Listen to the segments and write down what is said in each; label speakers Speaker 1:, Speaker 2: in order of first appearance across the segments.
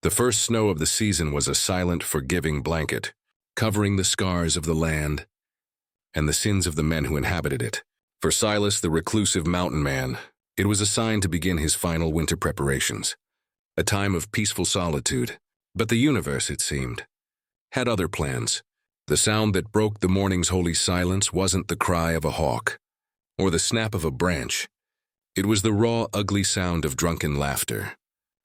Speaker 1: The first snow of the season was a silent, forgiving blanket, covering the scars of the land and the sins of the men who inhabited it. For Silas, the reclusive mountain man, it was a sign to begin his final winter preparations, a time of peaceful solitude. But the universe, it seemed, had other plans. The sound that broke the morning's holy silence wasn't the cry of a hawk or the snap of a branch. It was the raw, ugly sound of drunken laughter,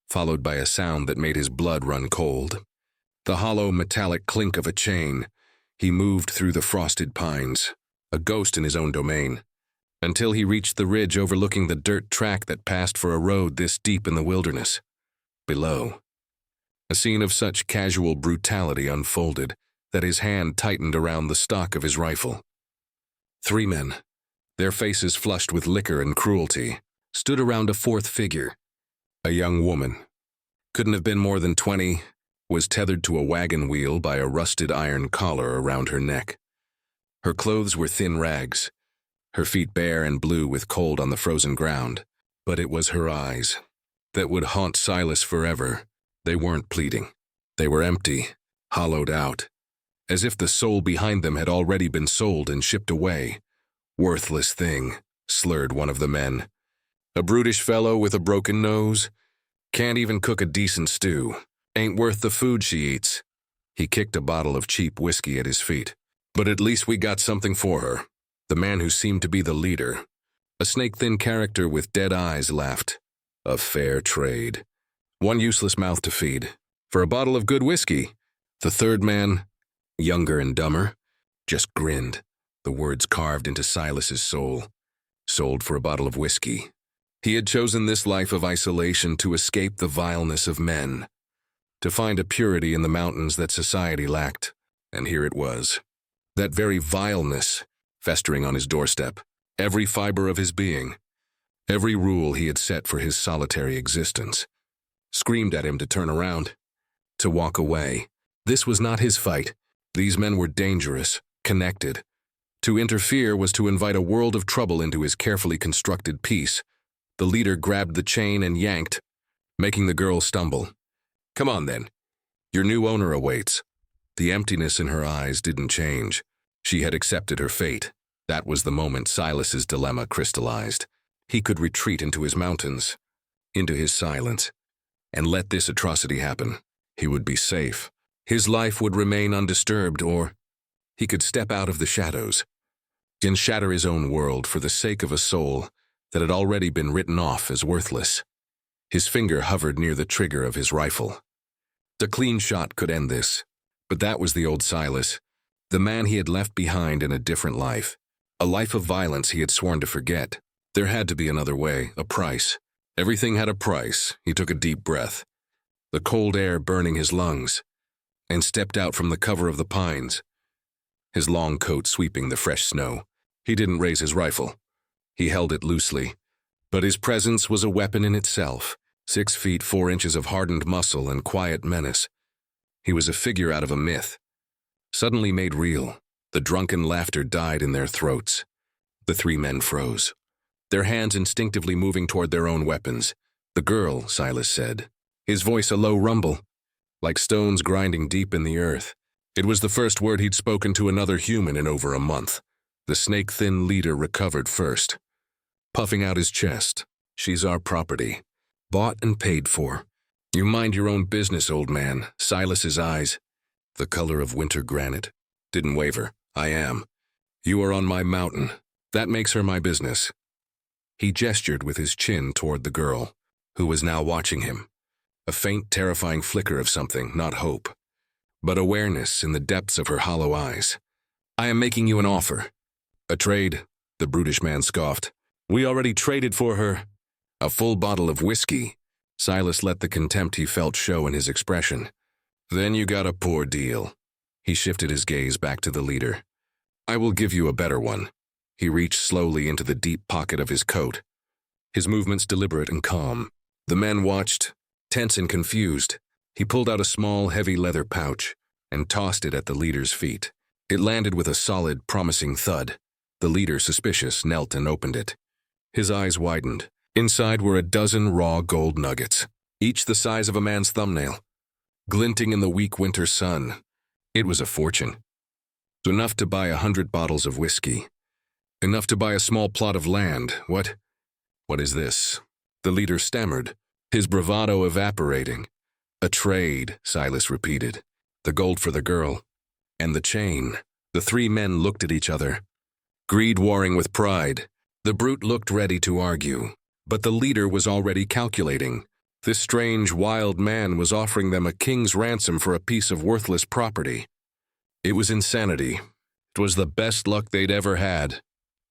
Speaker 1: followed by a sound that made his blood run cold. The hollow, metallic clink of a chain. He moved through the frosted pines, a ghost in his own domain, until he reached the ridge overlooking the dirt track that passed for a road this deep in the wilderness. Below, a scene of such casual brutality unfolded that his hand tightened around the stock of his rifle. 3 men, their faces flushed with liquor and cruelty, stood around a fourth figure. A young woman, couldn't have been more than 20, was tethered to a wagon wheel by a rusted iron collar around her neck. Her clothes were thin rags, her feet bare and blue with cold on the frozen ground. But it was her eyes that would haunt Silas forever. They weren't pleading. They were empty, hollowed out, as if the soul behind them had already been sold and shipped away. "Worthless thing," slurred one of the men. "A brutish fellow with a broken nose. Can't even cook a decent stew. Ain't worth the food she eats." He kicked a bottle of cheap whiskey at his feet. "But at least we got something for her." The man who seemed to be the leader, a snake-thin character with dead eyes, laughed. "A fair trade. One useless mouth to feed. For a bottle of good whiskey." The third man, younger and dumber, just grinned, the words carved into Silas's soul. Sold for a bottle of whiskey. He had chosen this life of isolation to escape the vileness of men, to find a purity in the mountains that society lacked. And here it was, that very vileness festering on his doorstep, every fiber of his being, every rule he had set for his solitary existence, screamed at him to turn around, to walk away. This was not his fight. These men were dangerous, connected. To interfere was to invite a world of trouble into his carefully constructed peace. The leader grabbed the chain and yanked, making the girl stumble. "Come on then. Your new owner awaits." The emptiness in her eyes didn't change. She had accepted her fate. That was the moment Silas's dilemma crystallized. He could retreat into his mountains, into his silence, and let this atrocity happen. He would be safe. His life would remain undisturbed, or he could step out of the shadows and shatter his own world for the sake of a soul that had already been written off as worthless. His finger hovered near the trigger of his rifle. A clean shot could end this, but that was the old Silas, the man he had left behind in a different life, a life of violence he had sworn to forget. There had to be another way, a price. Everything had a price. He took a deep breath, the cold air burning his lungs, and stepped out from the cover of the pines, his long coat sweeping the fresh snow. He didn't raise his rifle. He held it loosely, but his presence was a weapon in itself. 6 feet 4 inches of hardened muscle and quiet menace. He was a figure out of a myth, suddenly made real. The drunken laughter died in their throats. The 3 men froze, their hands instinctively moving toward their own weapons. "The girl," Silas said, his voice a low rumble, like stones grinding deep in the earth. It was the first word he'd spoken to another human in over a month. The snake-thin leader recovered first, puffing out his chest. "She's our property, bought and paid for." "You mind your own business, old man." Silas's eyes, the color of winter granite, didn't waver. "I am. You are on my mountain. That makes her my business." He gestured with his chin toward the girl, who was now watching him. A faint, terrifying flicker of something, not hope, but awareness in the depths of her hollow eyes. "I am making you an offer." "A trade?" the brutish man scoffed. "We already traded for her." "A full bottle of whiskey." Silas let the contempt he felt show in his expression. "Then you got a poor deal." He shifted his gaze back to the leader. "I will give you a better one." He reached slowly into the deep pocket of his coat, his movements deliberate and calm. The men watched, tense and confused. He pulled out a small, heavy leather pouch and tossed it at the leader's feet. It landed with a solid, promising thud. The leader, suspicious, knelt and opened it. His eyes widened. Inside were a dozen raw gold nuggets, each the size of a man's thumbnail. glinting in the weak winter sun. It was a fortune. Enough to buy 100 bottles of whiskey. Enough to buy a small plot of land. What is this? The leader stammered, his bravado evaporating. A trade, Silas repeated. The gold for the girl. And the chain. The three men looked at each other. Greed warring with pride. The brute looked ready to argue, but the leader was already calculating. This strange, wild man was offering them a king's ransom for a piece of worthless property. It was insanity. It was the best luck they'd ever had.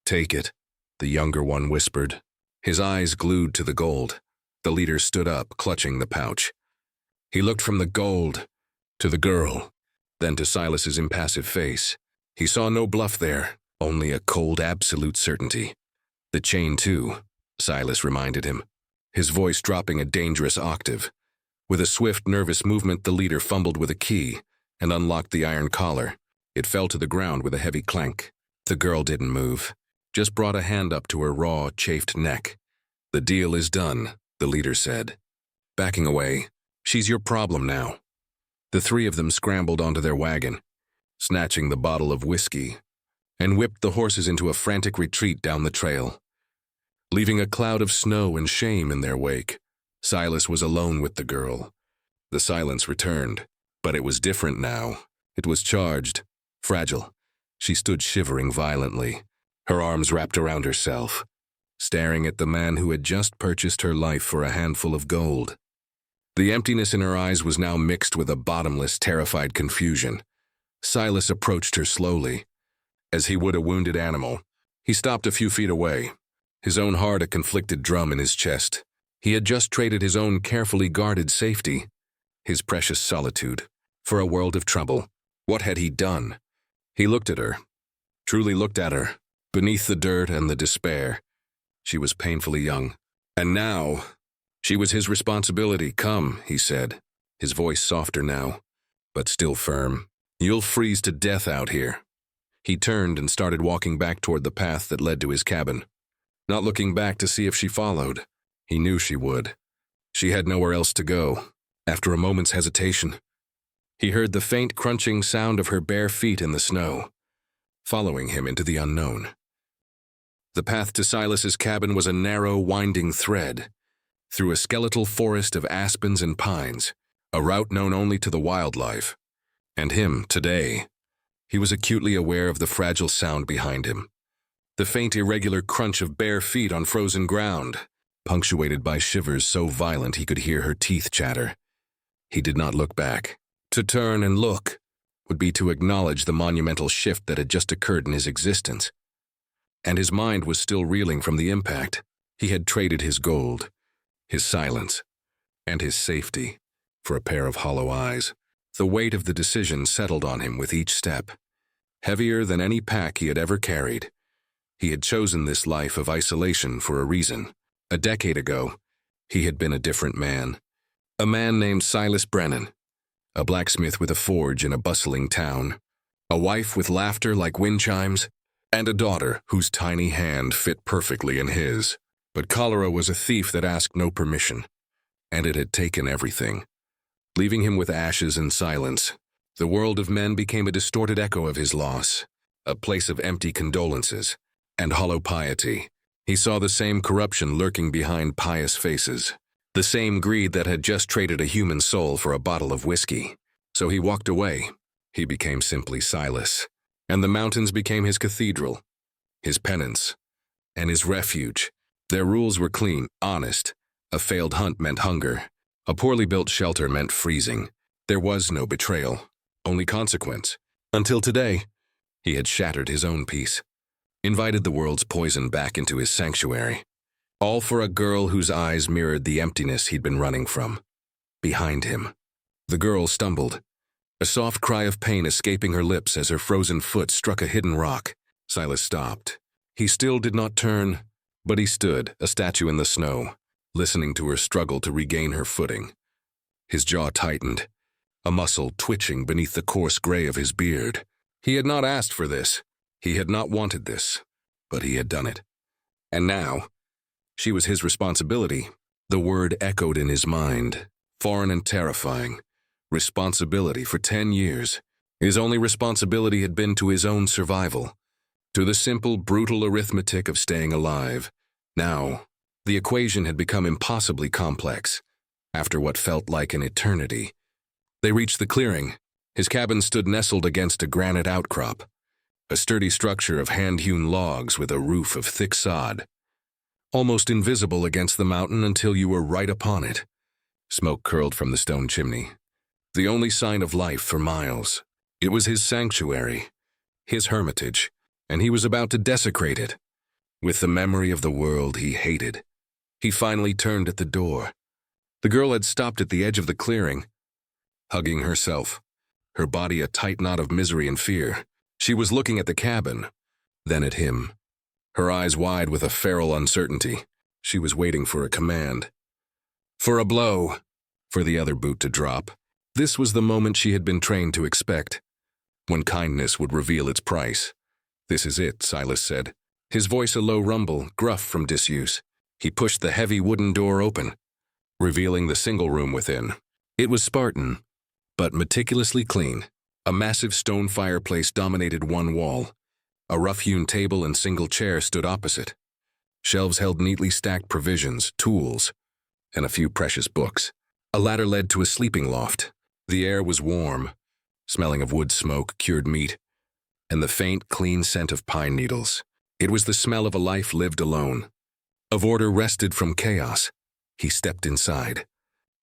Speaker 1: Take it, the younger one whispered, his eyes glued to the gold. The leader stood up, clutching the pouch. He looked from the gold to the girl, then to Silas's impassive face. He saw no bluff there, only a cold, absolute certainty. The chain, too, Silas reminded him, his voice dropping a dangerous octave. With a swift, nervous movement, the leader fumbled with a key and unlocked the iron collar. It fell to the ground with a heavy clank. The girl didn't move, just brought a hand up to her raw, chafed neck. The deal is done, the leader said. Backing away, she's your problem now. The three of them scrambled onto their wagon, snatching the bottle of whiskey, and whipped the horses into a frantic retreat down the trail. Leaving a cloud of snow and shame in their wake, Silas was alone with the girl. The silence returned, but it was different now. It was charged, fragile. She stood shivering violently, her arms wrapped around herself, staring at the man who had just purchased her life for a handful of gold. The emptiness in her eyes was now mixed with a bottomless, terrified confusion. Silas approached her slowly. As he would a wounded animal, he stopped a few feet away, his own heart a conflicted drum in his chest. He had just traded his own carefully guarded safety, his precious solitude, for a world of trouble. What had he done? He looked at her, truly looked at her, beneath the dirt and the despair. She was painfully young, and now she was his responsibility. Come, he said, his voice softer now, but still firm. You'll freeze to death out here. He turned and started walking back toward the path that led to his cabin, not looking back to see if she followed. He knew she would. She had nowhere else to go. After a moment's hesitation, he heard the faint crunching sound of her bare feet in the snow, following him into the unknown. The path to Silas's cabin was a narrow, winding thread, through a skeletal forest of aspens and pines, a route known only to the wildlife. And him, today, he was acutely aware of the fragile sound behind him, the faint, irregular crunch of bare feet on frozen ground, punctuated by shivers so violent he could hear her teeth chatter. He did not look back. To turn and look would be to acknowledge the monumental shift that had just occurred in his existence. And his mind was still reeling from the impact. He had traded his gold, his silence, and his safety for a pair of hollow eyes. The weight of the decision settled on him with each step, heavier than any pack he had ever carried. He had chosen this life of isolation for a reason. A decade ago, he had been a different man. A man named Silas Brennan, a blacksmith with a forge in a bustling town, a wife with laughter like wind chimes, and a daughter whose tiny hand fit perfectly in his. But cholera was a thief that asked no permission, and it had taken everything. Leaving him with ashes and silence, the world of men became a distorted echo of his loss, a place of empty condolences and hollow piety. He saw the same corruption lurking behind pious faces, the same greed that had just traded a human soul for a bottle of whiskey. So he walked away. He became simply Silas, and the mountains became his cathedral, his penance, and his refuge. Their rules were clean, honest. A failed hunt meant hunger. A poorly built shelter meant freezing. There was no betrayal, only consequence. Until today, he had shattered his own peace, invited the world's poison back into his sanctuary, all for a girl whose eyes mirrored the emptiness he'd been running from. Behind him, the girl stumbled, a soft cry of pain escaping her lips as her frozen foot struck a hidden rock. Silas stopped. He still did not turn, but he stood, a statue in the snow, listening to her struggle to regain her footing. His jaw tightened, a muscle twitching beneath the coarse gray of his beard. He had not asked for this. He had not wanted this, but he had done it. And now, she was his responsibility. The word echoed in his mind, foreign and terrifying. responsibility for 10 years. His only responsibility had been to his own survival, to the simple, brutal arithmetic of staying alive. Now, the equation had become impossibly complex. After what felt like an eternity, they reached the clearing. His cabin stood nestled against a granite outcrop, a sturdy structure of hand-hewn logs with a roof of thick sod, almost invisible against the mountain until you were right upon it. Smoke curled from the stone chimney, the only sign of life for miles. It was his sanctuary, his hermitage, and he was about to desecrate it. With the memory of the world he hated, he finally turned at the door. The girl had stopped at the edge of the clearing, hugging herself, her body a tight knot of misery and fear. She was looking at the cabin, then at him, her eyes wide with a feral uncertainty. She was waiting for a command, for a blow, for the other boot to drop. This was the moment she had been trained to expect, when kindness would reveal its price. "This is it," Silas said, his voice a low rumble, gruff from disuse. He pushed the heavy wooden door open, revealing the single room within. It was Spartan, but meticulously clean. A massive stone fireplace dominated one wall. A rough-hewn table and single chair stood opposite. Shelves held neatly stacked provisions, tools, and a few precious books. A ladder led to a sleeping loft. The air was warm, smelling of wood smoke, cured meat, and the faint, clean scent of pine needles. It was the smell of a life lived alone, of order wrested from chaos. He stepped inside,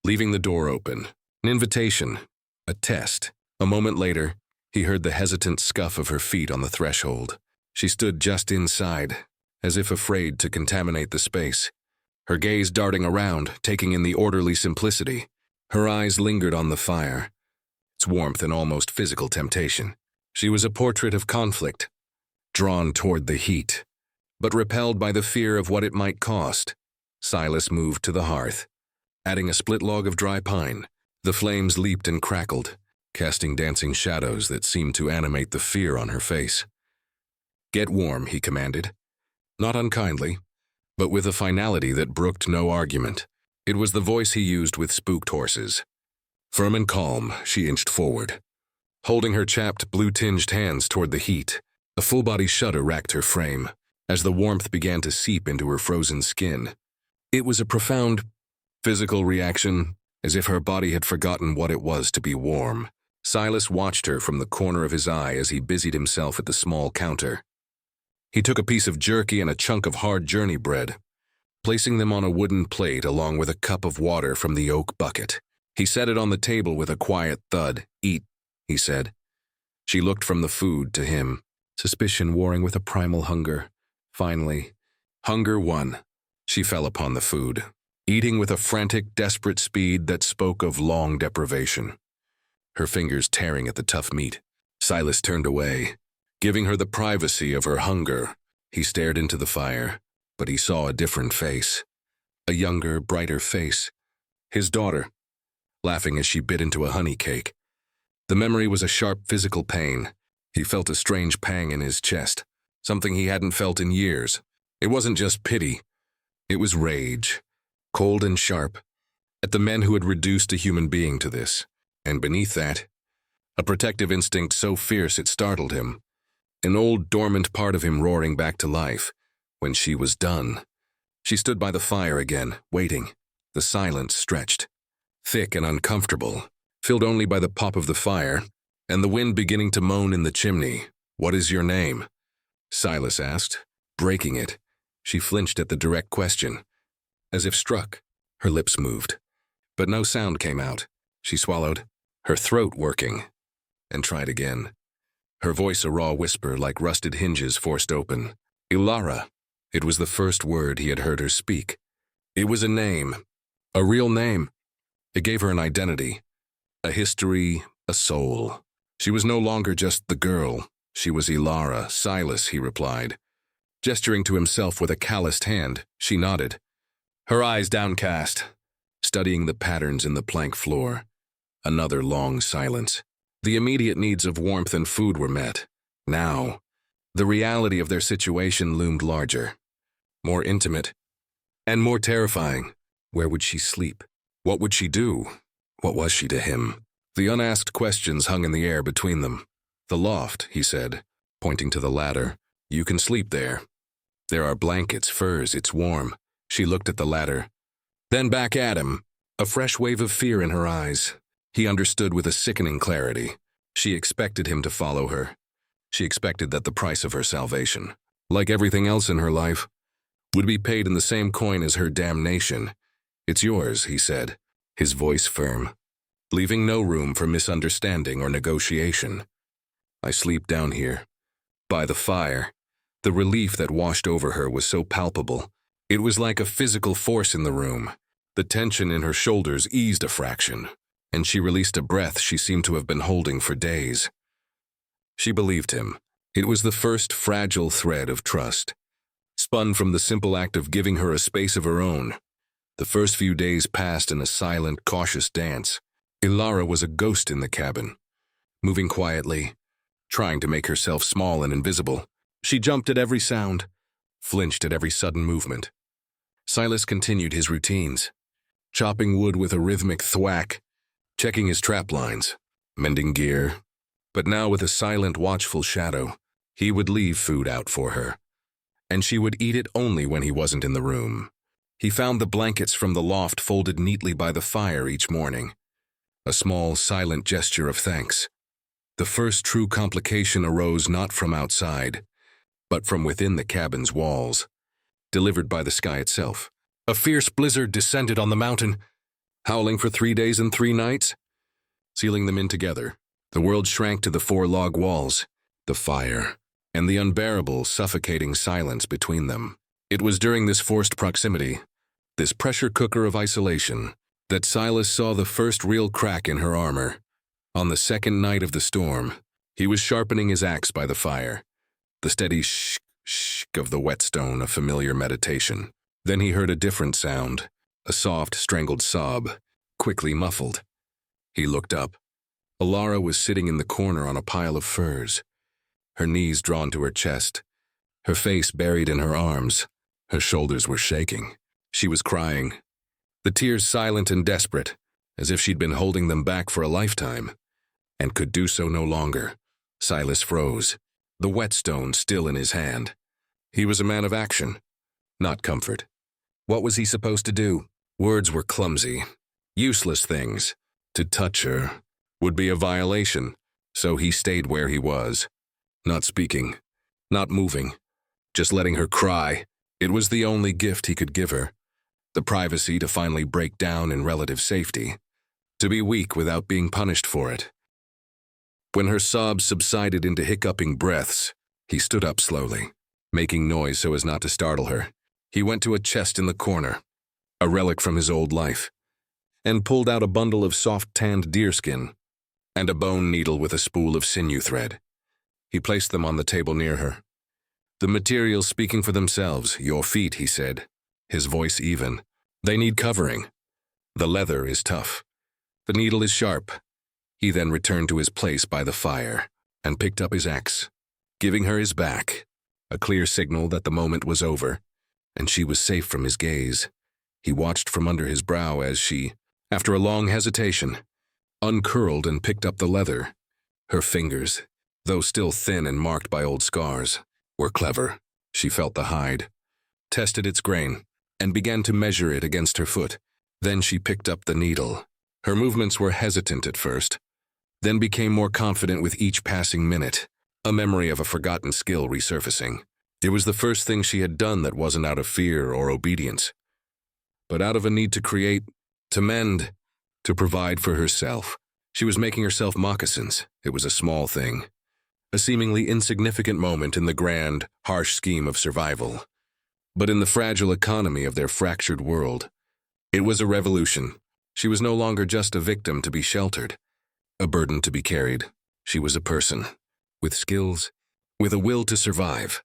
Speaker 1: leaving the door open. An invitation, a test. A moment later, he heard the hesitant scuff of her feet on the threshold. She stood just inside, as if afraid to contaminate the space, her gaze darting around, taking in the orderly simplicity. Her eyes lingered on the fire, its warmth and almost physical temptation. She was a portrait of conflict, drawn toward the heat, but repelled by the fear of what it might cost. Silas moved to the hearth, adding a split log of dry pine. The flames leaped and crackled, casting dancing shadows that seemed to animate the fear on her face. "Get warm," he commanded, not unkindly, but with a finality that brooked no argument. It was the voice he used with spooked horses. Firm and calm, she inched forward, holding her chapped, blue-tinged hands toward the heat. A full-body shudder racked her frame, as the warmth began to seep into her frozen skin. It was a profound, physical reaction, as if her body had forgotten what it was to be warm. Silas watched her from the corner of his eye as he busied himself at the small counter. He took a piece of jerky and a chunk of hard journey bread, placing them on a wooden plate along with a cup of water from the oak bucket. He set it on the table with a quiet thud. "Eat," he said. She looked from the food to him, suspicion warring with a primal hunger. Finally, hunger won. She fell upon the food, eating with a frantic, desperate speed that spoke of long deprivation, her fingers tearing at the tough meat. Silas turned away, giving her the privacy of her hunger. He stared into the fire, but he saw a different face, a younger, brighter face. His daughter, laughing as she bit into a honey cake. The memory was a sharp physical pain. He felt a strange pang in his chest, something he hadn't felt in years. It wasn't just pity. It was rage, cold and sharp, at the men who had reduced a human being to this. And beneath that, a protective instinct so fierce it startled him, an old dormant part of him roaring back to life. When she was done, she stood by the fire again, waiting. The silence stretched, thick and uncomfortable, filled only by the pop of the fire and the wind beginning to moan in the chimney. "What is your name?" Silas asked, breaking it. She flinched at the direct question. As if struck, her lips moved, but no sound came out. She swallowed, her throat working, and tried again. Her voice a raw whisper like rusted hinges forced open. "Ilara." It was the first word he had heard her speak. It was a name, a real name. It gave her an identity, a history, a soul. She was no longer just the girl. She was Ilara. "Silas," he replied. Gesturing to himself with a calloused hand, she nodded, her eyes downcast, studying the patterns in the plank floor. Another long silence. The immediate needs of warmth and food were met. Now, the reality of their situation loomed larger, more intimate, and more terrifying. Where would she sleep? What would she do? What was she to him? The unasked questions hung in the air between them. "The loft," he said, pointing to the ladder. "You can sleep there. There are blankets, furs, it's warm." She looked at the ladder, then back at him, a fresh wave of fear in her eyes. He understood with a sickening clarity. She expected him to follow her. She expected that the price of her salvation, like everything else in her life, would be paid in the same coin as her damnation. "It's yours," he said, his voice firm, leaving no room for misunderstanding or negotiation. "I sleep down here, by the fire." The relief that washed over her was so palpable. It was like a physical force in the room. The tension in her shoulders eased a fraction, and she released a breath she seemed to have been holding for days. She believed him. It was the first fragile thread of trust, spun from the simple act of giving her a space of her own. The first few days passed in a silent, cautious dance. Ilara was a ghost in the cabin, moving quietly, trying to make herself small and invisible. She jumped at every sound, flinched at every sudden movement. Silas continued his routines, chopping wood with a rhythmic thwack, checking his trap lines, mending gear. But now with a silent, watchful shadow, he would leave food out for her, and she would eat it only when he wasn't in the room. He found the blankets from the loft folded neatly by the fire each morning, a small, silent gesture of thanks. The first true complication arose not from outside, but from within the cabin's walls, delivered by the sky itself. A fierce blizzard descended on the mountain, howling for 3 days and 3 nights. Sealing them in together, the world shrank to the 4 log walls, the fire, and the unbearable, suffocating silence between them. It was during this forced proximity, this pressure cooker of isolation, that Silas saw the first real crack in her armor. On the second night of the storm, he was sharpening his axe by the fire, the steady shh of the whetstone a familiar meditation. Then he heard a different sound, a soft, strangled sob, quickly muffled. He looked up. Ilara was sitting in the corner on a pile of furs, her knees drawn to her chest, her face buried in her arms. Her shoulders were shaking. She was crying, the tears silent and desperate, as if she'd been holding them back for a lifetime, and could do so no longer. Silas froze, the whetstone still in his hand. He was a man of action, not comfort. What was he supposed to do? Words were clumsy, useless things. To touch her would be a violation, so he stayed where he was, not speaking, not moving, just letting her cry. It was the only gift he could give her, the privacy to finally break down in relative safety, to be weak without being punished for it. When her sobs subsided into hiccuping breaths, he stood up slowly, making noise so as not to startle her. He went to a chest in the corner, a relic from his old life, and pulled out a bundle of soft tanned deerskin and a bone needle with a spool of sinew thread. He placed them on the table near her. The materials speaking for themselves. "Your feet," he said, his voice even. "They need covering. The leather is tough. The needle is sharp." He then returned to his place by the fire and picked up his axe, giving her his back, a clear signal that the moment was over, and she was safe from his gaze. He watched from under his brow as she, after a long hesitation, uncurled and picked up the leather. Her fingers, though still thin and marked by old scars, were clever. She felt the hide, tested its grain, and began to measure it against her foot. Then she picked up the needle. Her movements were hesitant at first, then became more confident with each passing minute, a memory of a forgotten skill resurfacing. It was the first thing she had done that wasn't out of fear or obedience, but out of a need to create, to mend, to provide for herself. She was making herself moccasins. It was a small thing, a seemingly insignificant moment in the grand, harsh scheme of survival. But in the fragile economy of their fractured world, it was a revolution. She was no longer just a victim to be sheltered, a burden to be carried. She was a person, with skills, with a will to survive,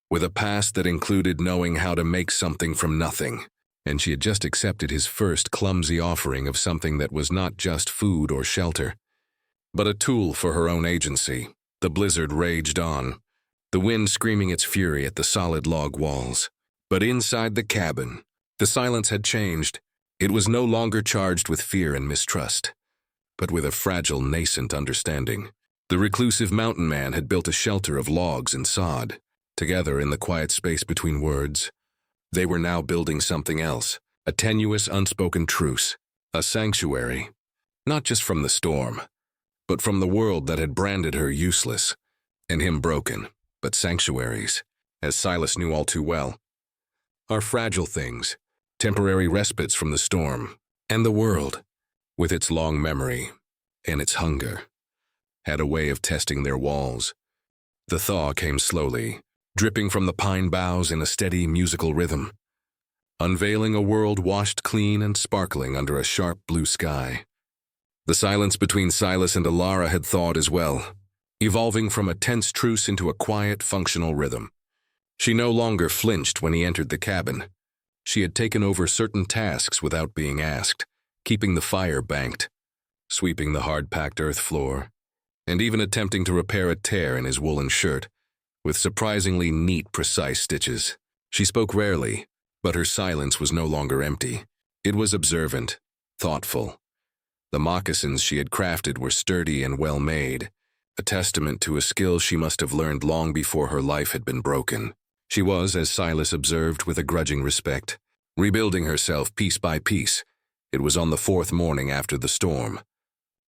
Speaker 1: with a past that included knowing how to make something from nothing. And she had just accepted his first clumsy offering of something that was not just food or shelter, but a tool for her own agency. The blizzard raged on, the wind screaming its fury at the solid log walls. But inside the cabin, the silence had changed. It was no longer charged with fear and mistrust, but with a fragile, nascent understanding. The reclusive mountain man had built a shelter of logs and sod. Together in the quiet space between words, they were now building something else, a tenuous, unspoken truce, a sanctuary, not just from the storm, but from the world that had branded her useless, and him broken. But sanctuaries, as Silas knew all too well, are fragile things, temporary respites from the storm, and the world, with its long memory and its hunger, had a way of testing their walls. The thaw came slowly, dripping from the pine boughs in a steady musical rhythm, unveiling a world washed clean and sparkling under a sharp blue sky. The silence between Silas and Alara had thawed as well, evolving from a tense truce into a quiet, functional rhythm. She no longer flinched when he entered the cabin. She had taken over certain tasks without being asked, keeping the fire banked, sweeping the hard-packed earth floor, and even attempting to repair a tear in his woolen shirt, with surprisingly neat, precise stitches. She spoke rarely, but her silence was no longer empty. It was observant, thoughtful. The moccasins she had crafted were sturdy and well-made, a testament to a skill she must have learned long before her life had been broken. She was, as Silas observed with a grudging respect, rebuilding herself piece by piece. It was on the fourth morning after the storm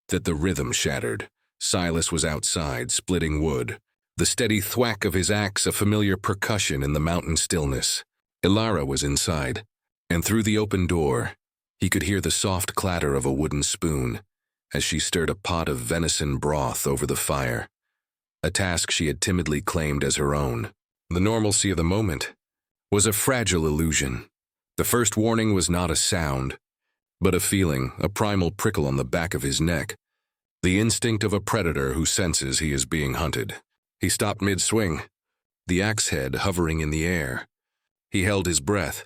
Speaker 1: that the rhythm shattered. Silas was outside, splitting wood, the steady thwack of his axe a familiar percussion in the mountain stillness. Alara was inside, and through the open door, he could hear the soft clatter of a wooden spoon as she stirred a pot of venison broth over the fire, a task she had timidly claimed as her own. The normalcy of the moment was a fragile illusion. The first warning was not a sound, but a feeling, a primal prickle on the back of his neck, the instinct of a predator who senses he is being hunted. He stopped mid-swing, the axe head hovering in the air. He held his breath,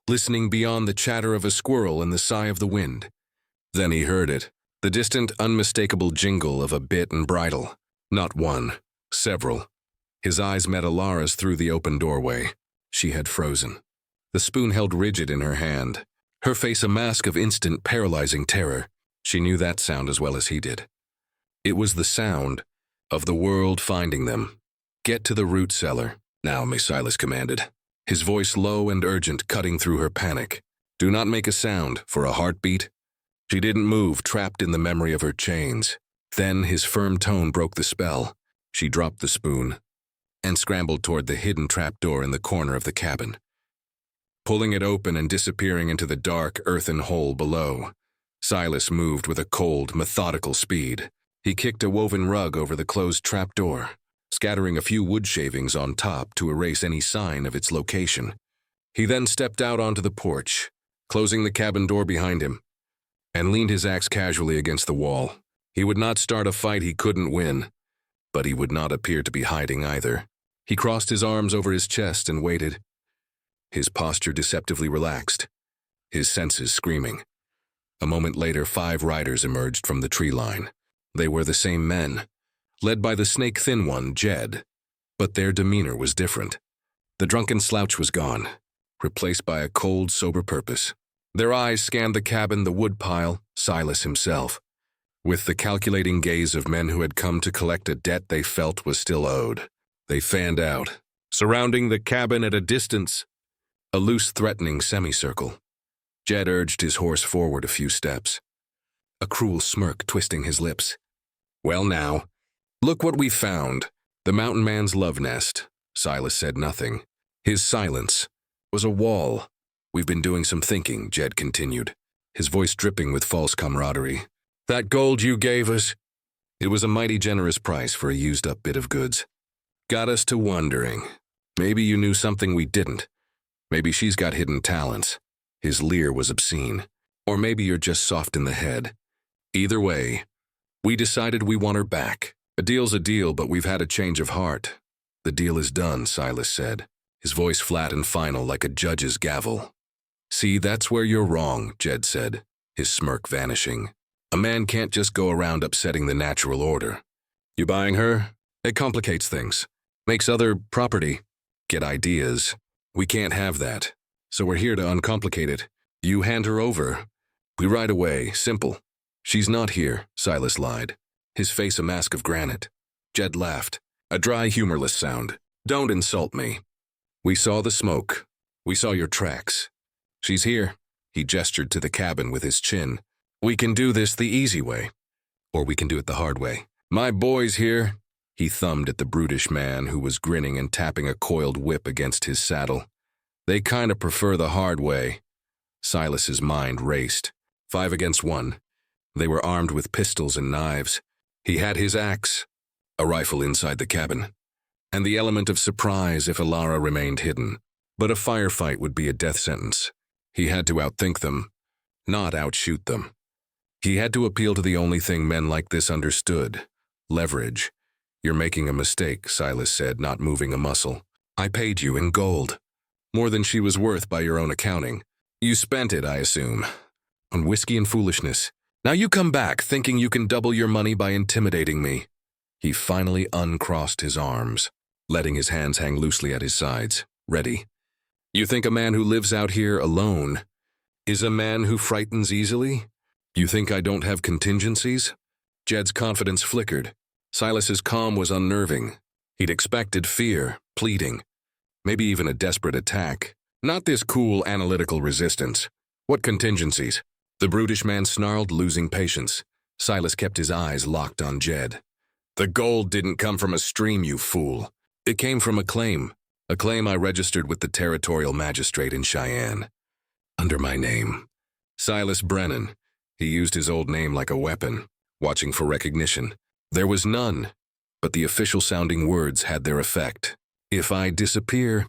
Speaker 1: listening beyond the chatter of a squirrel and the sigh of the wind. Then he heard it, the distant, unmistakable jingle of a bit and bridle. Not one, several. His eyes met Alara's through the open doorway. She had frozen, the spoon held rigid in her hand, her face a mask of instant, paralyzing terror. She knew that sound as well as he did. It was the sound of the world finding them. "Get to the root cellar, now," Silas commanded, his voice low and urgent, cutting through her panic. "Do not make a sound, for a heartbeat." She didn't move, trapped in the memory of her chains. Then his firm tone broke the spell. She dropped the spoon and scrambled toward the hidden trapdoor in the corner of the cabin, pulling it open and disappearing into the dark, earthen hole below. Silas moved with a cold, methodical speed. He kicked a woven rug over the closed trapdoor, scattering a few wood shavings on top to erase any sign of its location. He then stepped out onto the porch, closing the cabin door behind him, and leaned his axe casually against the wall. He would not start a fight he couldn't win, but he would not appear to be hiding either. He crossed his arms over his chest and waited, his posture deceptively relaxed, his senses screaming. A moment later, 5 riders emerged from the tree line. They were the same men, led by the snake-thin one, Jed, but their demeanor was different. The drunken slouch was gone, replaced by a cold, sober purpose. Their eyes scanned the cabin, the woodpile, Silas himself, with the calculating gaze of men who had come to collect a debt they felt was still owed. They fanned out, surrounding the cabin at a distance, a loose, threatening semicircle. Jed urged his horse forward a few steps, a cruel smirk twisting his lips. "Well now, look what we found. The mountain man's love nest." Silas said nothing. His silence was a wall. "We've been doing some thinking," Jed continued, his voice dripping with false camaraderie. "That gold you gave us," it was a mighty generous price for a used-up bit of goods, "got us to wondering. Maybe you knew something we didn't. Maybe she's got hidden talents." His leer was obscene. "Or maybe you're just soft in the head. Either way, we decided we want her back. A deal's a deal, but we've had a change of heart." "The deal is done," Silas said, his voice flat and final like a judge's gavel. "See, that's where you're wrong," Jed said, his smirk vanishing. "A man can't just go around upsetting the natural order. You buying her? It complicates things. Makes other property. Get ideas. We can't have that. So we're here to uncomplicate it. You hand her over. We ride away. Simple." She's not here, Silas lied, his face a mask of granite. Jed laughed, a dry, humorless sound. Don't insult me. We saw the smoke. We saw your tracks. She's here. He gestured to the cabin with his chin. We can do this the easy way, or we can do it the hard way. My boy's here. He thumbed at the brutish man who was grinning and tapping a coiled whip against his saddle. They kinda prefer the hard way. Silas's mind raced. 5 against 1. They were armed with pistols and knives. He had his axe, a rifle inside the cabin, and the element of surprise if Alara remained hidden. But a firefight would be a death sentence. He had to outthink them, not outshoot them. He had to appeal to the only thing men like this understood: leverage. You're making a mistake, Silas said, not moving a muscle. I paid you in gold. More than she was worth by your own accounting. You spent it, I assume, on whiskey and foolishness. Now you come back thinking you can double your money by intimidating me. He finally uncrossed his arms, letting his hands hang loosely at his sides, ready. You think a man who lives out here alone is a man who frightens easily? You think I don't have contingencies? Jed's confidence flickered. Silas's calm was unnerving. He'd expected fear, pleading, maybe even a desperate attack. Not this cool, analytical resistance. What contingencies? The brutish man snarled, losing patience. Silas kept his eyes locked on Jed. The gold didn't come from a stream, you fool. It came from a claim I registered with the territorial magistrate in Cheyenne. Under my name. Silas Brennan. He used his old name like a weapon, watching for recognition. There was none, but the official-sounding words had their effect. If I disappear,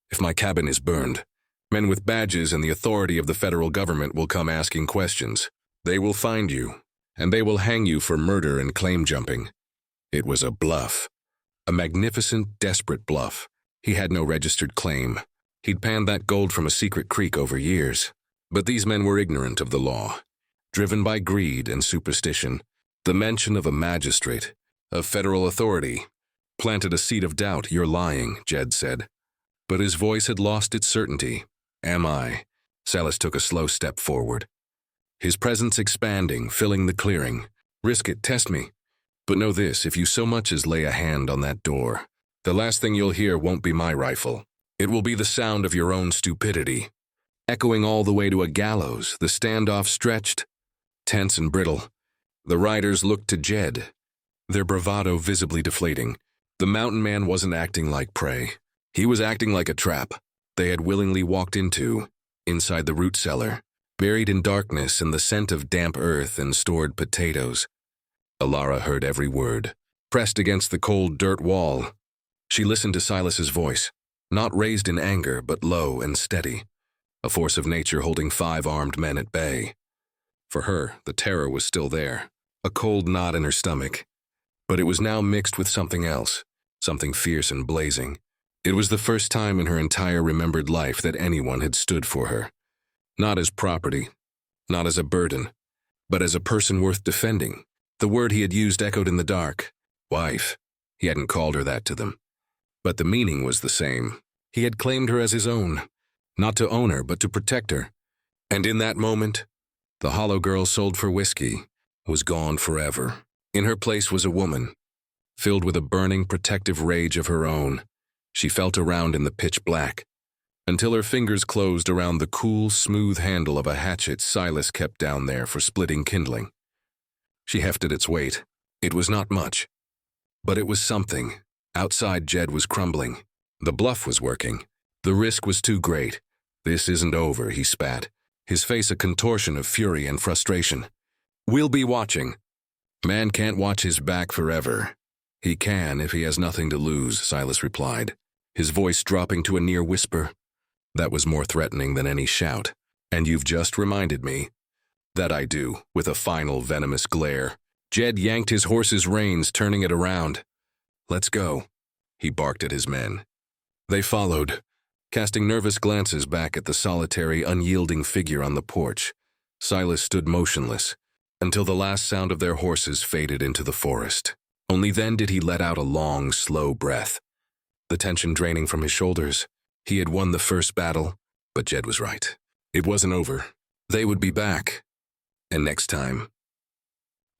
Speaker 1: if my cabin is burned, men with badges and the authority of the federal government will come asking questions. They will find you, and they will hang you for murder and claim jumping. It was a bluff. A magnificent, desperate bluff. He had no registered claim. He'd panned that gold from a secret creek over years. But these men were ignorant of the law. Driven by greed and superstition, the mention of a magistrate, of federal authority, planted a seed of doubt. You're lying, Jed said. But his voice had lost its certainty. Am I? Silas took a slow step forward, his presence expanding, filling the clearing. Risk it, test me. But know this, if you so much as lay a hand on that door, the last thing you'll hear won't be my rifle. It will be the sound of your own stupidity. Echoing all the way to a gallows, the standoff stretched, tense and brittle. The riders looked to Jed, their bravado visibly deflating. The mountain man wasn't acting like prey. He was acting like a trap they had willingly walked into, inside the root cellar, buried in darkness and the scent of damp earth and stored potatoes. Alara heard every word, pressed against the cold dirt wall. She listened to Silas's voice, not raised in anger, but low and steady, a force of nature holding 5 armed men at bay. For her, the terror was still there, a cold knot in her stomach. But it was now mixed with something else, something fierce and blazing. It was the first time in her entire remembered life that anyone had stood for her. Not as property, not as a burden, but as a person worth defending. The word he had used echoed in the dark. Wife. He hadn't called her that to them. But the meaning was the same. He had claimed her as his own, not to own her, but to protect her. And in that moment, the hollow girl sold for whiskey was gone forever. In her place was a woman, filled with a burning, protective rage of her own. She felt around in the pitch black, until her fingers closed around the cool, smooth handle of a hatchet Silas kept down there for splitting kindling. She hefted its weight. It was not much, but it was something. Outside, Jed was crumbling. The bluff was working. The risk was too great. This isn't over, he spat, his face a contortion of fury and frustration. We'll be watching. Man can't watch his back forever. He can if he has nothing to lose, Silas replied, his voice dropping to a near whisper. That was more threatening than any shout. And you've just reminded me. That I do, with a final venomous glare. Jed yanked his horse's reins, turning it around. Let's go, he barked at his men. They followed, casting nervous glances back at the solitary, unyielding figure on the porch. Silas stood motionless, until the last sound of their horses faded into the forest. Only then did he let out a long, slow breath, the tension draining from his shoulders. He had won the first battle, but Jed was right. It wasn't over. They would be back. And next time,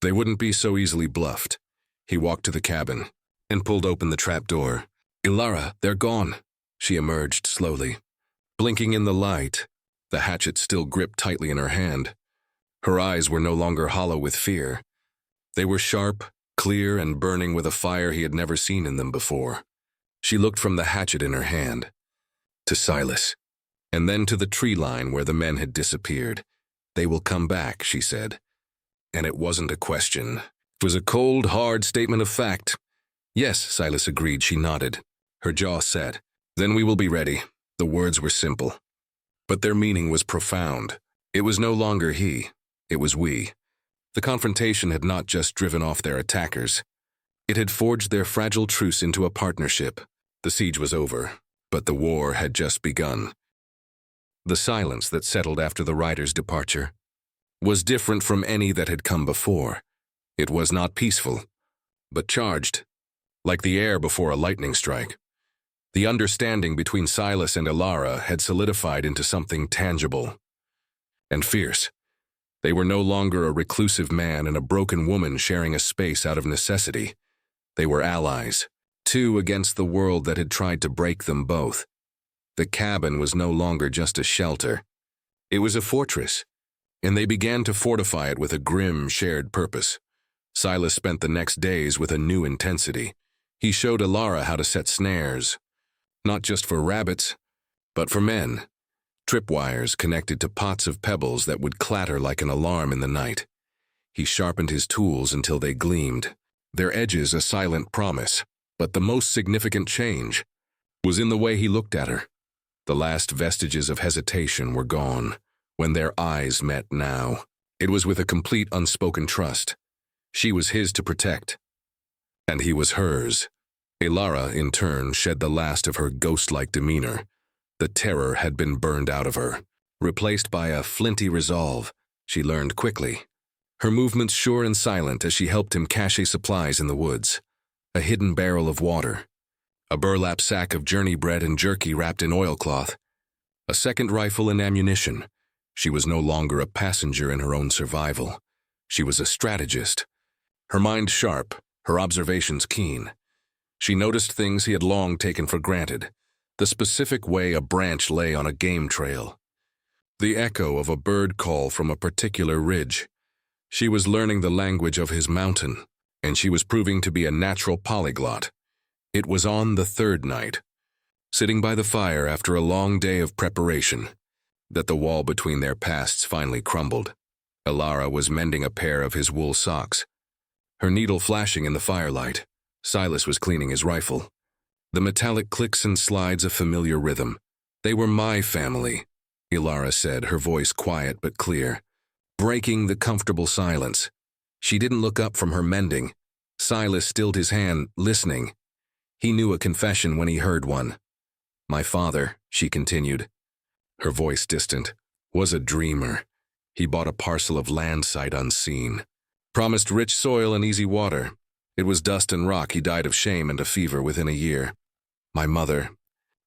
Speaker 1: They wouldn't be so easily bluffed. He walked to the cabin and pulled open the trapdoor. "Ilara, they're gone." She emerged slowly, blinking in the light, the hatchet still gripped tightly in her hand. Her eyes were no longer hollow with fear. They were sharp, clear, and burning with a fire he had never seen in them before. She looked from the hatchet in her hand to Silas, and then to the tree line where the men had disappeared. "They will come back," she said. And it wasn't a question. It was a cold, hard statement of fact. "Yes," Silas agreed. She nodded. Her jaw set. "Then we will be ready." The words were simple, but their meaning was profound. It was no longer he. It was we. The confrontation had not just driven off their attackers. It had forged their fragile truce into a partnership. The siege was over, but the war had just begun. The silence that settled after the riders' departure was different from any that had come before. It was not peaceful, but charged, like the air before a lightning strike. The understanding between Silas and Ilara had solidified into something tangible and fierce. They were no longer a reclusive man and a broken woman sharing a space out of necessity. They were allies, two against the world that had tried to break them both. The cabin was no longer just a shelter. It was a fortress, and they began to fortify it with a grim, shared purpose. Silas spent the next days with a new intensity. He showed Ilara how to set snares, not just for rabbits, but for men. Tripwires connected to pots of pebbles that would clatter like an alarm in the night. He sharpened his tools until they gleamed, their edges a silent promise. But the most significant change was in the way he looked at her. The last vestiges of hesitation were gone. When their eyes met now, it was with a complete unspoken trust. She was his to protect, and he was hers. Ilara, in turn, shed the last of her ghost-like demeanor. The terror had been burned out of her, replaced by a flinty resolve. She learned quickly, her movements sure and silent as she helped him cache supplies in the woods. A hidden barrel of water, a burlap sack of journey bread and jerky wrapped in oilcloth, a second rifle and ammunition. She was no longer a passenger in her own survival. She was a strategist, her mind sharp, her observations keen. She noticed things he had long taken for granted, the specific way a branch lay on a game trail, the echo of a bird call from a particular ridge. She was learning the language of his mountain, and she was proving to be a natural polyglot. It was on the third night, sitting by the fire after a long day of preparation, that the wall between their pasts finally crumbled. Ilara was mending a pair of his wool socks, her needle flashing in the firelight. Silas was cleaning his rifle. The metallic clicks and slides a familiar rhythm. "They were my family," Ilara said, her voice quiet but clear, breaking the comfortable silence. She didn't look up from her mending. Silas stilled his hand, listening. He knew a confession when he heard one. "My father," she continued, her voice distant, "was a dreamer. He bought a parcel of land sight unseen. Promised rich soil and easy water. It was dust and rock. He died of shame and a fever within a year. My mother,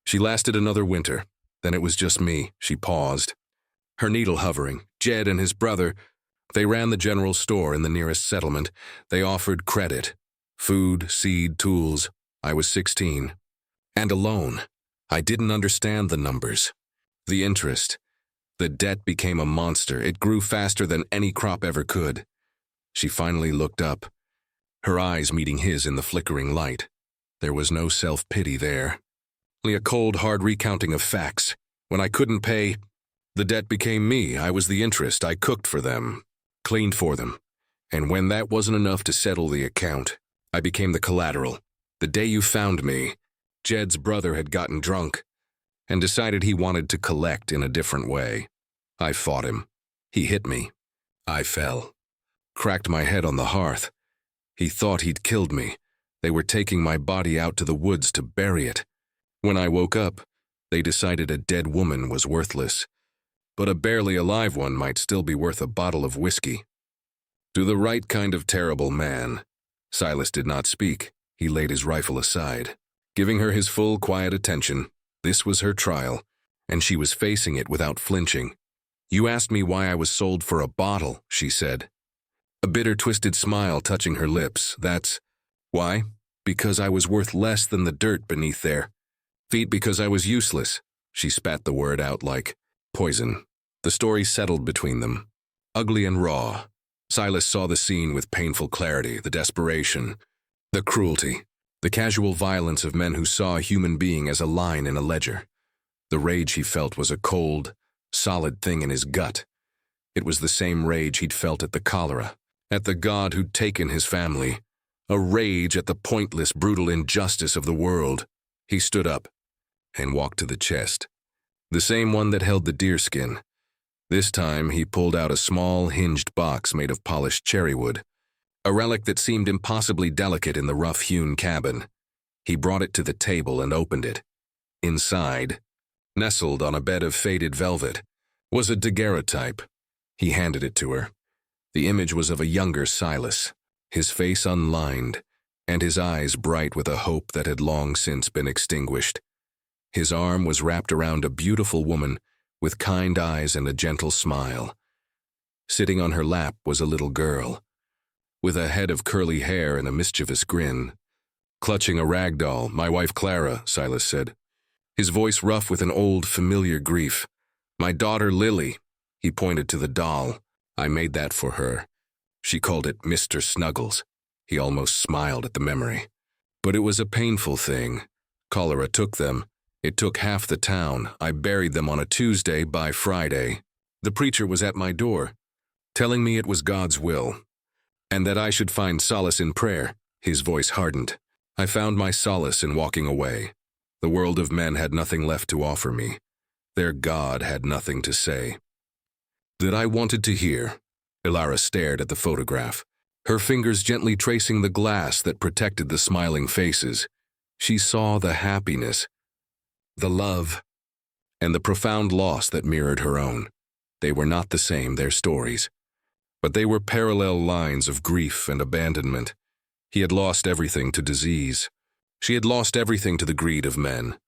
Speaker 1: she lasted another winter. Then it was just me." She paused, her needle hovering. "Jed and his brother, they ran the general store in the nearest settlement. They offered credit, food, seed, tools. I was 16. And alone. I didn't understand the numbers, the interest. The debt became a monster. It grew faster than any crop ever could." She finally looked up, her eyes meeting his in the flickering light. There was no self-pity there, only a cold, hard recounting of facts. "When I couldn't pay, the debt became me. I was the interest. I cooked for them, cleaned for them. And when that wasn't enough to settle the account, I became the collateral. The day you found me, Jed's brother had gotten drunk and decided he wanted to collect in a different way. I fought him. He hit me. I fell, cracked my head on the hearth. He thought he'd killed me. They were taking my body out to the woods to bury it. When I woke up, they decided a dead woman was worthless, but a barely alive one might still be worth a bottle of whiskey. To the right kind of terrible man." Silas did not speak. He laid his rifle aside, giving her his full, quiet attention. This was her trial, and she was facing it without flinching. "You asked me why I was sold for a bottle," she said. a bitter, twisted smile touching her lips. That's why? Because I was worth less than the dirt beneath their feet, because I was useless. She spat the word out like poison. The story settled between them, ugly and raw. Silas saw the scene with painful clarity, the desperation, the cruelty, the casual violence of men who saw a human being as a line in a ledger. The rage he felt was a cold, solid thing in his gut. It was the same rage he'd felt at the cholera, at the God who'd taken his family, a rage at the pointless, brutal injustice of the world. He stood up and walked to the chest, the same one that held the deerskin. This time he pulled out a small, hinged box made of polished cherry wood, a relic that seemed impossibly delicate in the rough-hewn cabin. He brought it to the table and opened it. Inside, nestled on a bed of faded velvet, was a daguerreotype. He handed it to her. The image was of a younger Silas, his face unlined, and his eyes bright with a hope that had long since been extinguished. His arm was wrapped around a beautiful woman with kind eyes and a gentle smile. Sitting on her lap was a little girl, with a head of curly hair and a mischievous grin. Clutching a rag doll, "My wife Clara," Silas said, his voice rough with an old, familiar grief. "My daughter Lily." He pointed to the doll. "I made that for her. She called it Mr. Snuggles." He almost smiled at the memory. "But it was a painful thing. Cholera took them. It took half the town. I buried them on a Tuesday. By Friday, the preacher was at my door, telling me it was God's will, and that I should find solace in prayer." His voice hardened. "I found my solace in walking away. The world of men had nothing left to offer me. Their God had nothing to say that I wanted to hear." Ilara stared at the photograph, her fingers gently tracing the glass that protected the smiling faces. She saw the happiness, the love, and the profound loss that mirrored her own. They were not the same, their stories, but they were parallel lines of grief and abandonment. He had lost everything to disease. She had lost everything to the greed of men.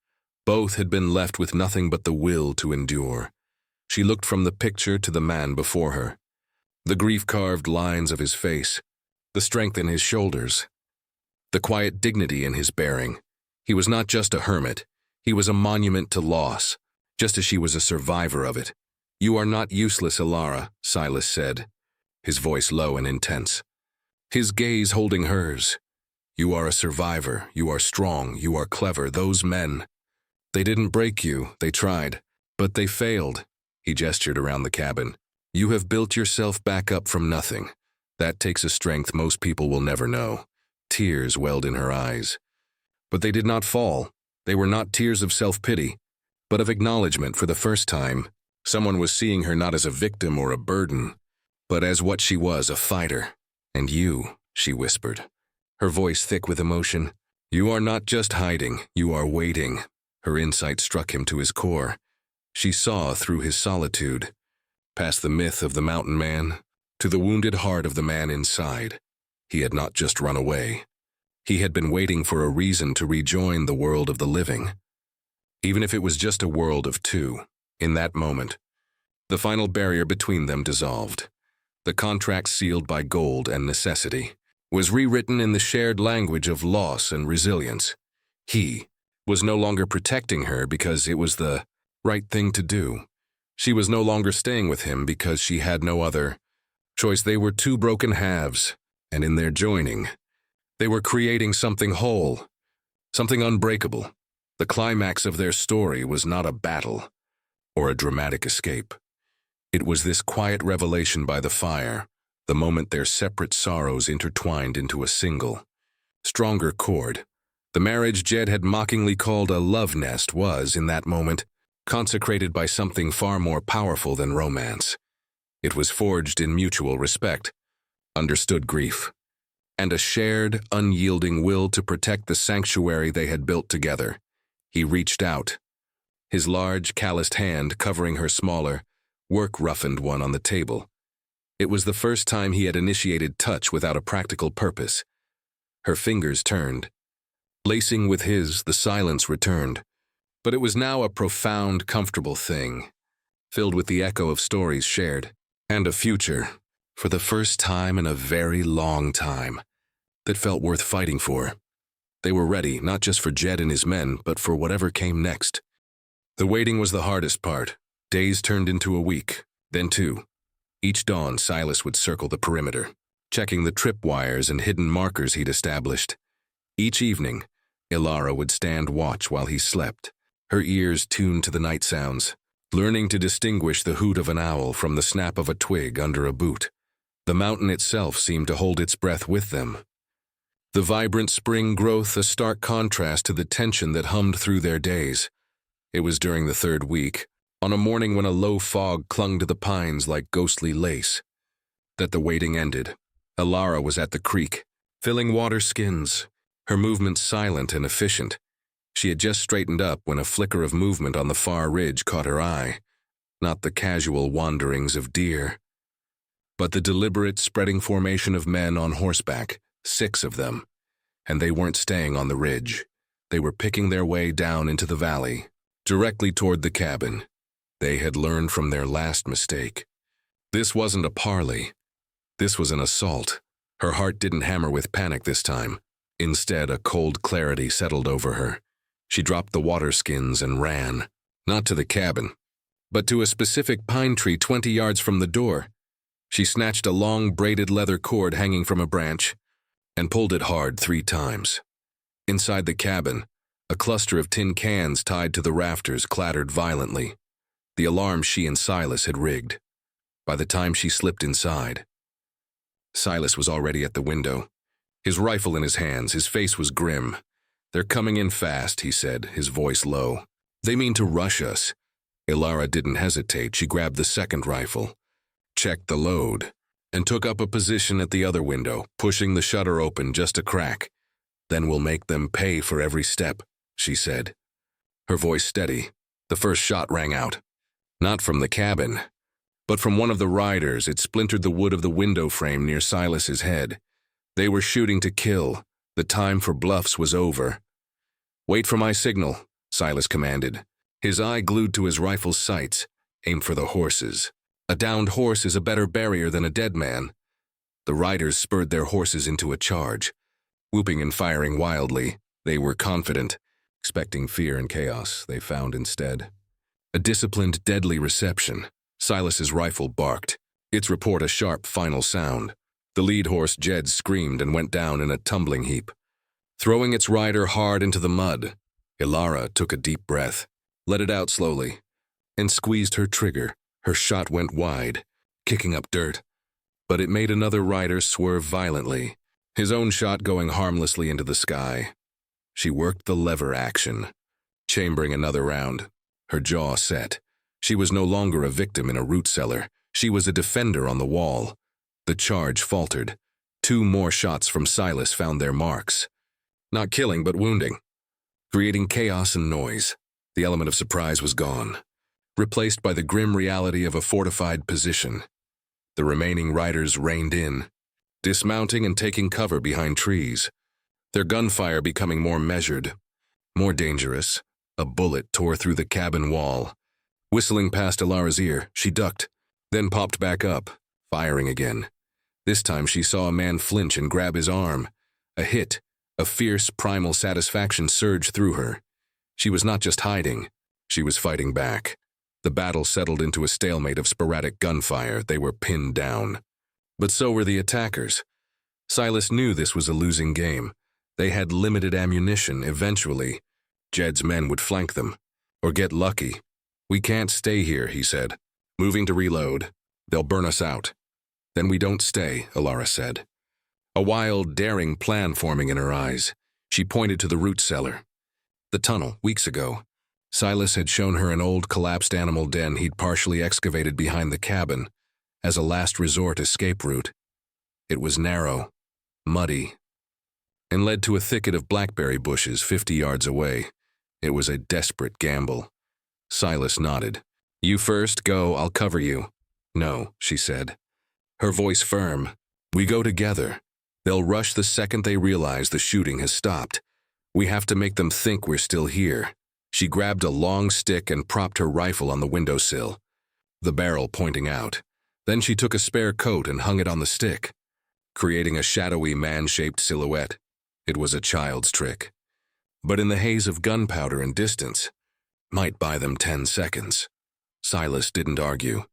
Speaker 1: Both had been left with nothing but the will to endure. She looked from the picture to the man before her, the grief-carved lines of his face, the strength in his shoulders, the quiet dignity in his bearing. He was not just a hermit. He was a monument to loss, just as she was a survivor of it. "You are not useless, Ilara," Silas said, his voice low and intense, his gaze holding hers. "You are a survivor. You are strong. You are clever. Those men, they didn't break you. They tried, but they failed." He gestured around the cabin. "You have built yourself back up from nothing. That takes a strength most people will never know." Tears welled in her eyes. But they did not fall. They were not tears of self-pity, but of acknowledgement. For the first time, someone was seeing her not as a victim or a burden, but as what she was, a fighter. "And you," she whispered, her voice thick with emotion, "you are not just hiding, you are waiting." Her insight struck him to his core. She saw through his solitude, past the myth of the mountain man, to the wounded heart of the man inside. He had not just run away. He had been waiting for a reason to rejoin the world of the living, even if it was just a world of two. In that moment, the final barrier between them dissolved. The contract sealed by gold and necessity was rewritten in the shared language of loss and resilience. He was no longer protecting her because it was the right thing to do. She was no longer staying with him because she had no other choice. They were two broken halves, and in their joining, they were creating something whole, something unbreakable. The climax of their story was not a battle or a dramatic escape. It was this quiet revelation by the fire, the moment their separate sorrows intertwined into a single, stronger chord. The marriage Jed had mockingly called a love nest was, in that moment, consecrated by something far more powerful than romance. It was forged in mutual respect, understood grief, and a shared, unyielding will to protect the sanctuary they had built together. He reached out, his large, calloused hand covering her smaller, work-roughened one on the table. It was the first time he had initiated touch without a practical purpose. Her fingers turned. Lacing with his, the silence returned. But it was now a profound, comfortable thing, filled with the echo of stories shared, and a future For the first time in a very long time, that felt worth fighting for. They were ready, not just for Jed and his men, but for whatever came next. The waiting was the hardest part. Days turned into a week, then two. Each dawn, Silas would circle the perimeter, checking the tripwires and hidden markers he'd established. Each evening, Ilara would stand watch while he slept, her ears tuned to the night sounds, learning to distinguish the hoot of an owl from the snap of a twig under a boot. The mountain itself seemed to hold its breath with them. The vibrant spring growth a stark contrast to the tension that hummed through their days. It was during the third week, on a morning when a low fog clung to the pines like ghostly lace, that the waiting ended. Ilara was at the creek, filling water skins, her movements silent and efficient. She had just straightened up when a flicker of movement on the far ridge caught her eye, not the casual wanderings of deer, but the deliberate spreading formation of men on horseback, 6 of them. And they weren't staying on the ridge. They were picking their way down into the valley, directly toward the cabin. They had learned from their last mistake. This wasn't a parley. This was an assault. Her heart didn't hammer with panic this time. Instead, a cold clarity settled over her. She dropped the water skins and ran, not to the cabin, but to a specific pine tree 20 yards from the door. She snatched a long braided leather cord hanging from a branch and pulled it hard 3 times. Inside the cabin, a cluster of tin cans tied to the rafters clattered violently, the alarm she and Silas had rigged. By the time she slipped inside, Silas was already at the window, his rifle in his hands. His face was grim. "They're coming in fast," he said, his voice low. "They mean to rush us." Ilara didn't hesitate. She grabbed the second rifle, checked the load, and took up a position at the other window, pushing the shutter open just a crack. "Then we'll make them pay for every step," she said, her voice steady. The first shot rang out. Not from the cabin, but from one of the riders. It splintered the wood of the window frame near Silas's head. They were shooting to kill. The time for bluffs was over. "Wait for my signal," Silas commanded, his eye glued to his rifle's sights. "Aim for the horses. A downed horse is a better barrier than a dead man." The riders spurred their horses into a charge, whooping and firing wildly. They were confident, expecting fear and chaos. They found instead a disciplined, deadly reception. Silas's rifle barked, its report a sharp final sound. The lead horse, Jed, screamed and went down in a tumbling heap, throwing its rider hard into the mud. Ilara took a deep breath, let it out slowly, and squeezed her trigger. Her shot went wide, kicking up dirt, but it made another rider swerve violently, his own shot going harmlessly into the sky. She worked the lever action, chambering another round, her jaw set. She was no longer a victim in a root cellar. She was a defender on the wall. The charge faltered. 2 more shots from Silas found their marks. Not killing, but wounding, creating chaos and noise. The element of surprise was gone, replaced by the grim reality of a fortified position. The remaining riders reined in, dismounting and taking cover behind trees, their gunfire becoming more measured, more dangerous. A bullet tore through the cabin wall. Whistling past Ilara's ear, she ducked, then popped back up, firing again. This time she saw a man flinch and grab his arm. A hit, a fierce, primal satisfaction surged through her. She was not just hiding, she was fighting back. The battle settled into a stalemate of sporadic gunfire. They were pinned down. But so were the attackers. Silas knew this was a losing game. They had limited ammunition. Eventually, Jed's men would flank them, or get lucky. "We can't stay here," he said, moving to reload. "They'll burn us out." "Then we don't stay," Ilara said, a wild, daring plan forming in her eyes. She pointed to the root cellar. The tunnel, weeks ago. Silas had shown her an old collapsed animal den he'd partially excavated behind the cabin as a last resort escape route. It was narrow, muddy, and led to a thicket of blackberry bushes 50 yards away. It was a desperate gamble. Silas nodded. "You first, go, I'll cover you." "No," she said, her voice firm. "We go together. They'll rush the second they realize the shooting has stopped. We have to make them think we're still here." She grabbed a long stick and propped her rifle on the windowsill, the barrel pointing out. Then she took a spare coat and hung it on the stick, creating a shadowy man-shaped silhouette. It was a child's trick, but in the haze of gunpowder and distance, might buy them 10 seconds. Silas didn't argue.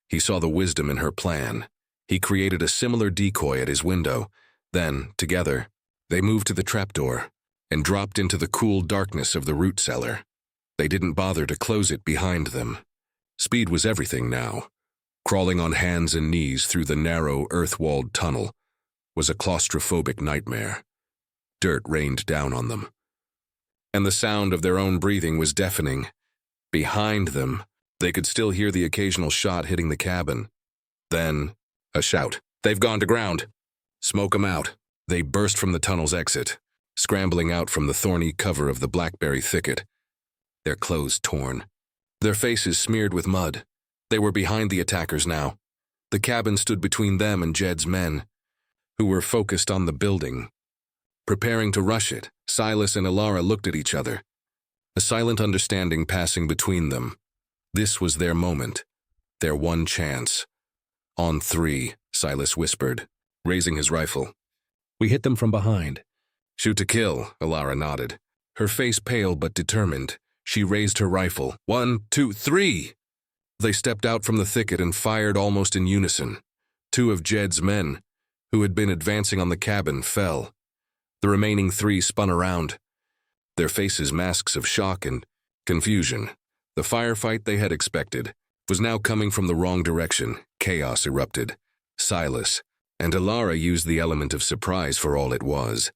Speaker 1: He saw the wisdom in her plan. He created a similar decoy at his window. Then, together, they moved to the trapdoor and dropped into the cool darkness of the root cellar. They didn't bother to close it behind them. Speed was everything now. Crawling on hands and knees through the narrow, earth-walled tunnel was a claustrophobic nightmare. Dirt rained down on them, and the sound of their own breathing was deafening. Behind them, they could still hear the occasional shot hitting the cabin. Then, a shout. "They've gone to ground! Smoke 'em out!" They burst from the tunnel's exit, scrambling out from the thorny cover of the blackberry thicket, their clothes torn, their faces smeared with mud. They were behind the attackers now. The cabin stood between them and Jed's men, who were focused on the building. Preparing to rush it, Silas and Alara looked at each other, a silent understanding passing between them. This was their moment, their one chance. "On 3, Silas whispered, raising his rifle. "We hit them from behind." "Shoot to kill," Alara nodded. Her face pale but determined, she raised her rifle. 1, 2, 3! They stepped out from the thicket and fired almost in unison. 2 of Jed's men, who had been advancing on the cabin, fell. The remaining 3 spun around, their faces masks of shock and confusion. The firefight they had expected was now coming from the wrong direction. Chaos erupted. Silas and Alara used the element of surprise for all it was.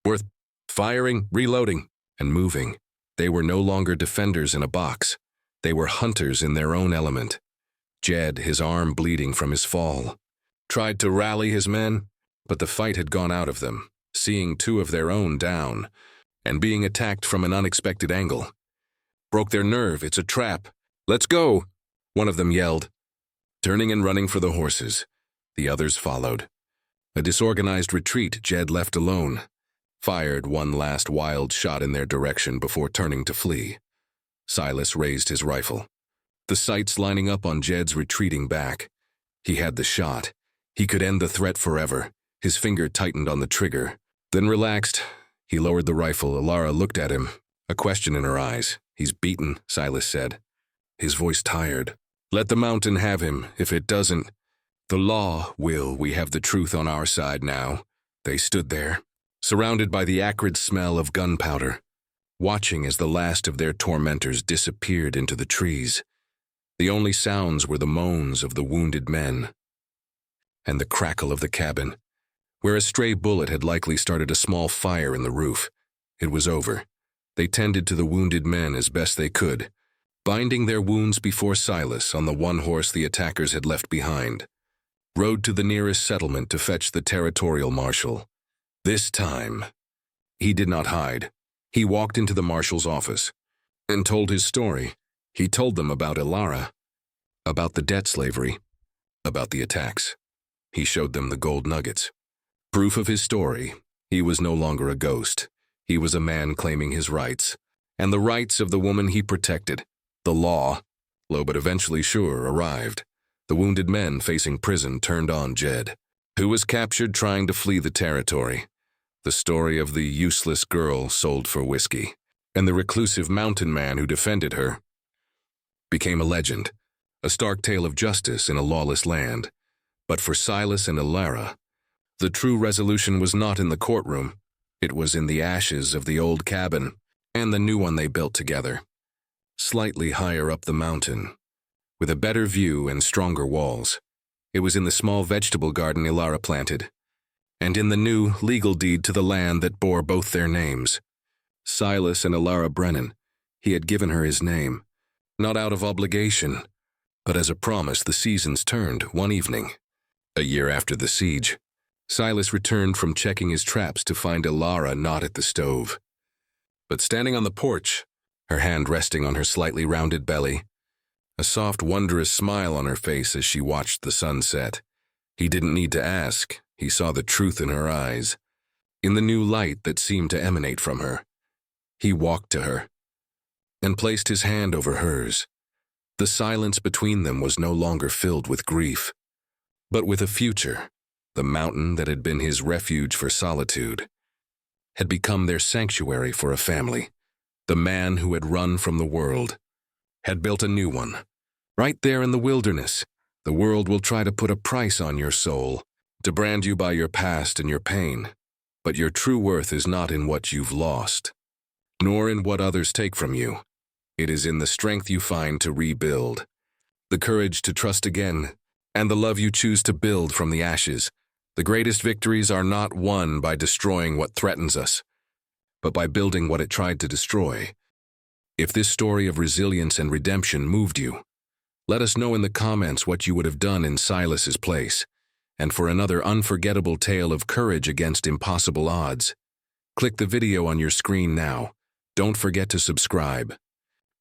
Speaker 1: Worth firing, reloading, and moving. They were no longer defenders in a box. They were hunters in their own element. Jed, his arm bleeding from his fall, tried to rally his men, but the fight had gone out of them, seeing 2 of their own down, and being attacked from an unexpected angle. Broke their nerve. "It's a trap. Let's go," one of them yelled. Turning and running for the horses, the others followed. A disorganized retreat, Jed left alone, fired one last wild shot in their direction before turning to flee. Silas raised his rifle, the sights lining up on Jed's retreating back. He had the shot. He could end the threat forever. His finger tightened on the trigger, then relaxed. He lowered the rifle. Alara looked at him, a question in her eyes. "He's beaten," Silas said, his voice tired. "Let the mountain have him. If it doesn't, the law will. We have the truth on our side now." They stood there, surrounded by the acrid smell of gunpowder, watching as the last of their tormentors disappeared into the trees. The only sounds were the moans of the wounded men and the crackle of the cabin, where a stray bullet had likely started a small fire in the roof. It was over. They tended to the wounded men as best they could, binding their wounds before Silas, on the one horse the attackers had left behind, rode to the nearest settlement to fetch the territorial marshal. This time, he did not hide. He walked into the marshal's office and told his story. He told them about Alara, about the debt slavery, about the attacks. He showed them the gold nuggets. Proof of his story. He was no longer a ghost. He was a man claiming his rights, and the rights of the woman he protected. The law, low but eventually sure, arrived. The wounded men facing prison turned on Jed, who was captured trying to flee the territory. The story of the useless girl sold for whiskey, and the reclusive mountain man who defended her, became a legend, a stark tale of justice in a lawless land. But for Silas and Alara, the true resolution was not in the courtroom. It was in the ashes of the old cabin and the new one they built together, slightly higher up the mountain, with a better view and stronger walls. It was in the small vegetable garden Alara planted, and in the new legal deed to the land that bore both their names. Silas and Alara Brennan. He had given her his name, not out of obligation, but as a promise. The seasons turned one evening, a year after the siege. Silas returned from checking his traps to find Alara not at the stove, but standing on the porch, her hand resting on her slightly rounded belly, a soft, wondrous smile on her face as she watched the sun set. He didn't need to ask. He saw the truth in her eyes, in the new light that seemed to emanate from her. He walked to her and placed his hand over hers. The silence between them was no longer filled with grief. but with a future. The mountain that had been his refuge for solitude had become their sanctuary for a family. The man who had run from the world had built a new one. Right there in the wilderness, the world will try to put a price on your soul, to brand you by your past and your pain. But your true worth is not in what you've lost, nor in what others take from you. It is in the strength you find to rebuild, the courage to trust again, and the love you choose to build from the ashes. The greatest victories are not won by destroying what threatens us, but by building what it tried to destroy. If this story of resilience and redemption moved you, let us know in the comments what you would have done in Silas's place. And for another unforgettable tale of courage against impossible odds, click the video on your screen now. Don't forget to subscribe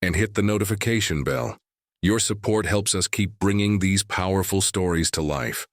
Speaker 1: and hit the notification bell. Your support helps us keep bringing these powerful stories to life.